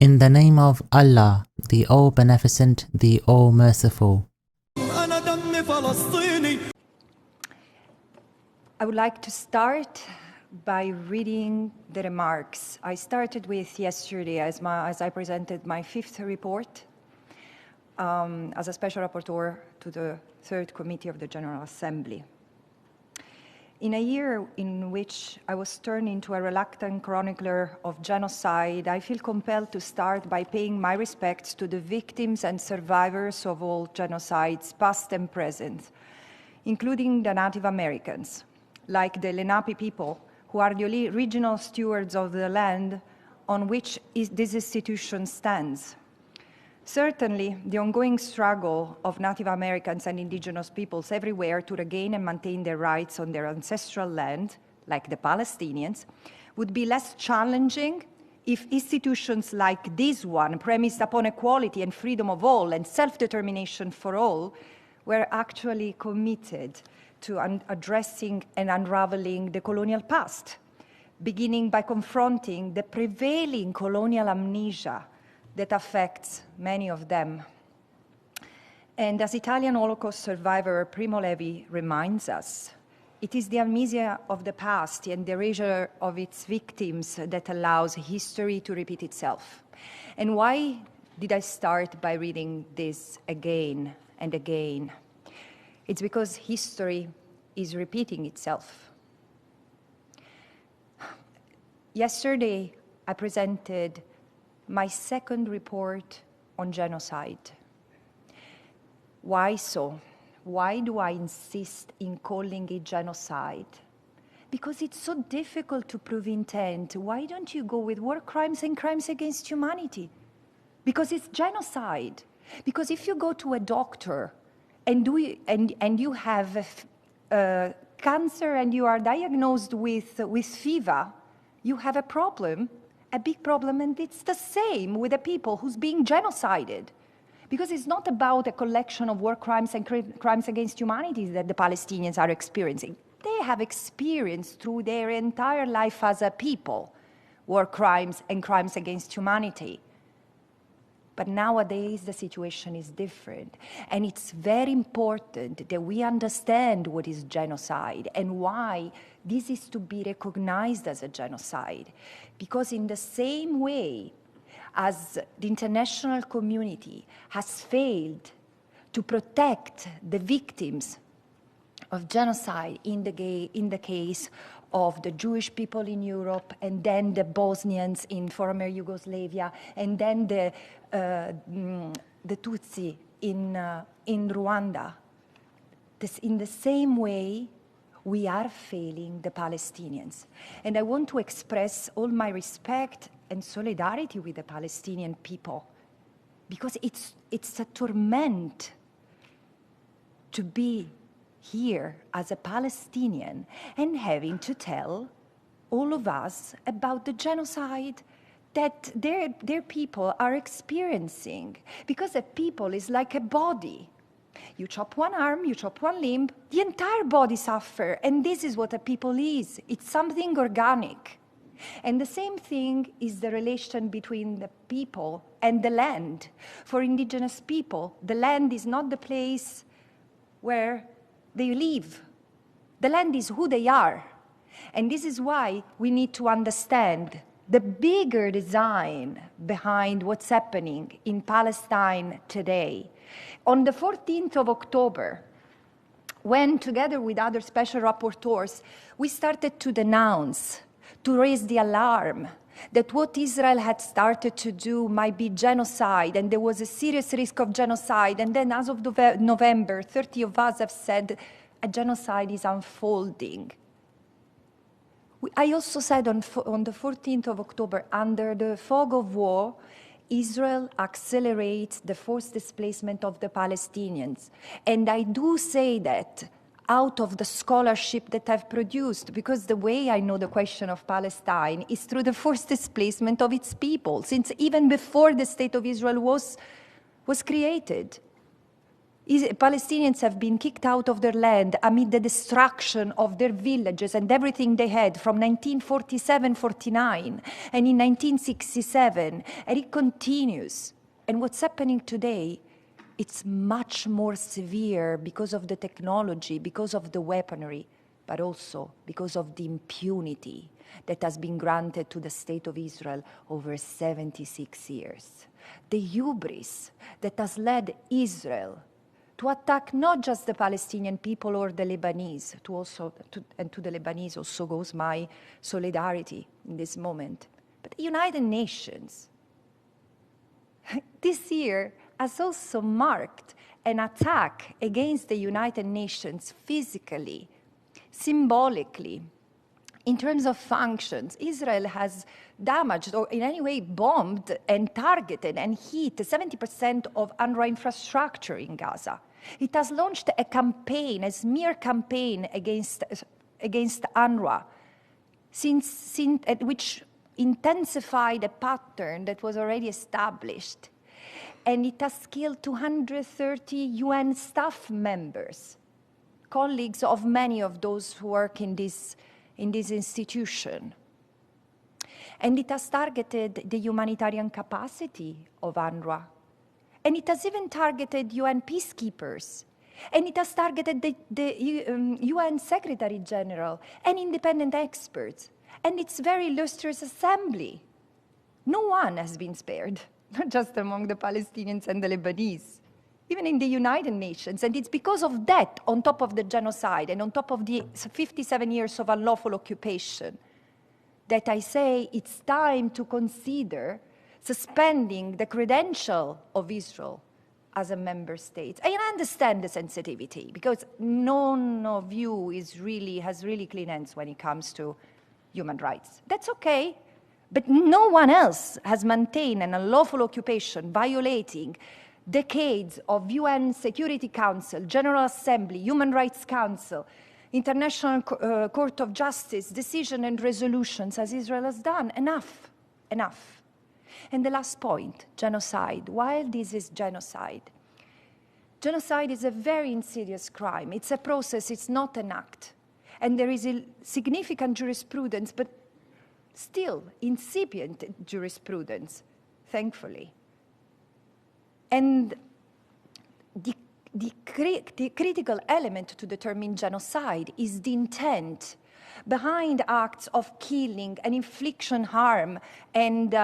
In the name of Allah, the All Beneficent, the All Merciful. I would like to start by reading the remarks I started with yesterday as I presented my 5th report as a special rapporteur to the 3rd Committee of the General Assembly. In a year in which I was turned into a reluctant chronicler of genocide, I feel compelled to start by paying my respects to the victims and survivors of all genocides, past and present, including the Native Americans, like the Lenape people, who are the original stewards of the land on which this institution stands. Certainly, the ongoing struggle of Native Americans and indigenous peoples everywhere to regain and maintain their rights on their ancestral land, like the Palestinians, would be less challenging if institutions like this one, premised upon equality and freedom of all and self-determination for all, were actually committed to addressing and unraveling the colonial past, beginning by confronting the prevailing colonial amnesia that affects many of them. And as Italian Holocaust survivor Primo Levi reminds us, it is the amnesia of the past and the erasure of its victims that allows history to repeat itself. And why did I start by reading this again and again? It's because history is repeating itself. Yesterday, I presented my 2nd report on genocide. Why so? Why do I insist in calling it genocide? Because it's so difficult to prove intent. Why don't you go with war crimes and crimes against humanity? Because it's genocide. Because if you go to a doctor and you have cancer and you are diagnosed with fever, you have a problem, a big problem, and it's the same with the people who's being genocided. Because it's not about a collection of war crimes and crimes against humanity that the Palestinians are experiencing. They have experienced through their entire life as a people war crimes and crimes against humanity. But nowadays, the situation is different. And it's very important that we understand what is genocide and why this is to be recognized as a genocide. Because in the same way as the international community has failed to protect the victims of genocide in the case of the Jewish people in Europe, and then the Bosnians in former Yugoslavia, and then the Tutsi in Rwanda. In the same way, we are failing the Palestinians. And I want to express all my respect and solidarity with the Palestinian people, because it's a torment to be here as a Palestinian and having to tell all of us about the genocide that their people are experiencing. Because a people is like a body. You chop one arm, you chop one limb, the entire body suffers. And this is what a people is. It's something organic. And the same thing is the relation between the people and the land. For indigenous people, the land is not the place where they live. The land is who they are. And this is why we need to understand the bigger design behind what's happening in Palestine today. On the 14th of October, when together with other special rapporteurs, we started to denounce, to raise the alarm that what Israel had started to do might be genocide, and there was a serious risk of genocide. And then as of November, 30 of us have said a genocide is unfolding. I also said on the 14th of October, under the fog of war, Israel accelerates the forced displacement of the Palestinians. And I do say that out of the scholarship that I've produced, because the way I know the question of Palestine is through the forced displacement of its people, since even before the State of Israel was created. Palestinians have been kicked out of their land amid the destruction of their villages and everything they had from 1947-49 and in 1967, and it continues. And what's happening today, it's much more severe because of the technology, because of the weaponry, but also because of the impunity that has been granted to the State of Israel over 76 years. The hubris that has led Israel to attack not just the Palestinian people or the Lebanese, and to the Lebanese also goes my solidarity in this moment, but the United Nations. This year has also marked an attack against the United Nations physically, symbolically. In terms of functions, Israel has damaged or in any way bombed and targeted and hit 70% of UNRWA infrastructure in Gaza. It has launched a campaign, a smear campaign against UNRWA, which intensified a pattern that was already established. And it has killed 230 UN staff members, colleagues of many of those who work in this institution. And it has targeted the humanitarian capacity of UNRWA. And it has even targeted UN peacekeepers. And it has targeted the UN Secretary General and independent experts. And its very illustrious assembly. No one has been spared, not just among the Palestinians and the Lebanese, even in the United Nations. And it's because of that, on top of the genocide and on top of the 57 years of unlawful occupation, that I say it's time to consider suspending the credential of Israel as a member state. I understand the sensitivity, because none of you has really clean hands when it comes to human rights. That's okay, but no one else has maintained an unlawful occupation violating decades of UN Security Council, General Assembly, Human Rights Council, International Court of Justice, decision and resolutions as Israel has done. Enough. And the last point, genocide. While this is genocide is a very insidious crime. It's a process, it's not an act. And there is a significant jurisprudence, but still incipient jurisprudence, thankfully. And the critical element to determine genocide is the intent behind acts of killing and infliction harm and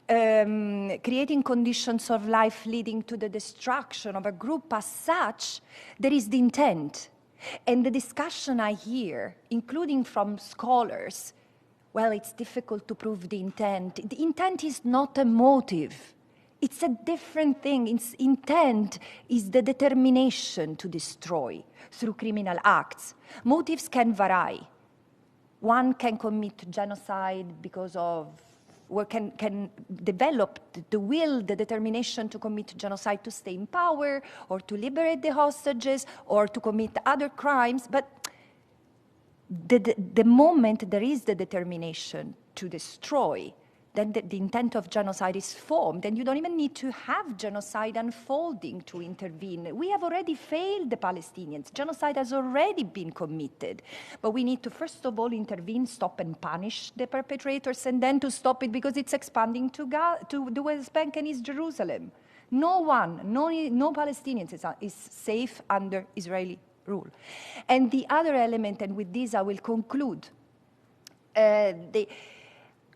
creating conditions of life leading to the destruction of a group as such. There is the intent. And the discussion I hear, including from scholars, well, it's difficult to prove the intent. The intent is not a motive. It's a different thing. Its intent is the determination to destroy through criminal acts. Motives can vary. One can commit genocide because of, or can develop the will, the determination to commit genocide to stay in power, or to liberate the hostages, or to commit other crimes. But the moment there is the determination to destroy, then the intent of genocide is formed, and you don't even need to have genocide unfolding to intervene. We have already failed the Palestinians. Genocide has already been committed. But we need to, first of all, intervene, stop and punish the perpetrators, and then to stop it because it's expanding to the West Bank and East Jerusalem. No Palestinians is safe under Israeli rule. And the other element, and with this I will conclude,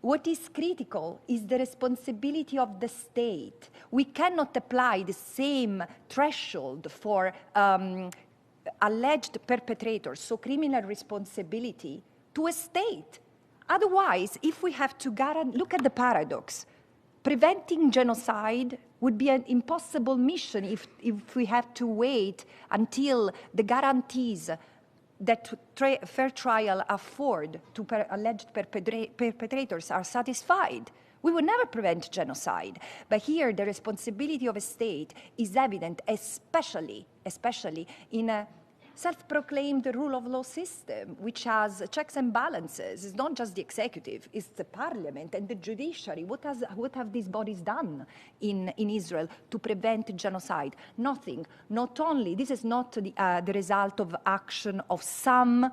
what is critical is the responsibility of the state. We cannot apply the same threshold for alleged perpetrators, so criminal responsibility, to a state. Otherwise, if we have to look at the paradox, preventing genocide would be an impossible mission if we have to wait until the guarantees that fair trial afford to alleged perpetrators are satisfied. We would never prevent genocide. But here, the responsibility of a state is evident, especially in a self-proclaimed rule of law system, which has checks and balances. It's not just the executive, it's the parliament and the judiciary. What have these bodies done in Israel to prevent genocide? Nothing. Not only, this is not the result of action of some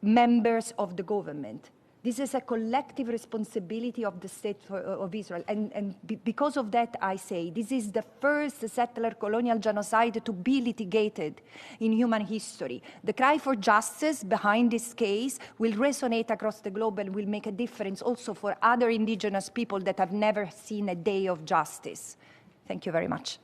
members of the government. This is a collective responsibility of the state of Israel. And because of that, I say, this is the first settler colonial genocide to be litigated in human history. The cry for justice behind this case will resonate across the globe and will make a difference also for other indigenous people that have never seen a day of justice. Thank you very much.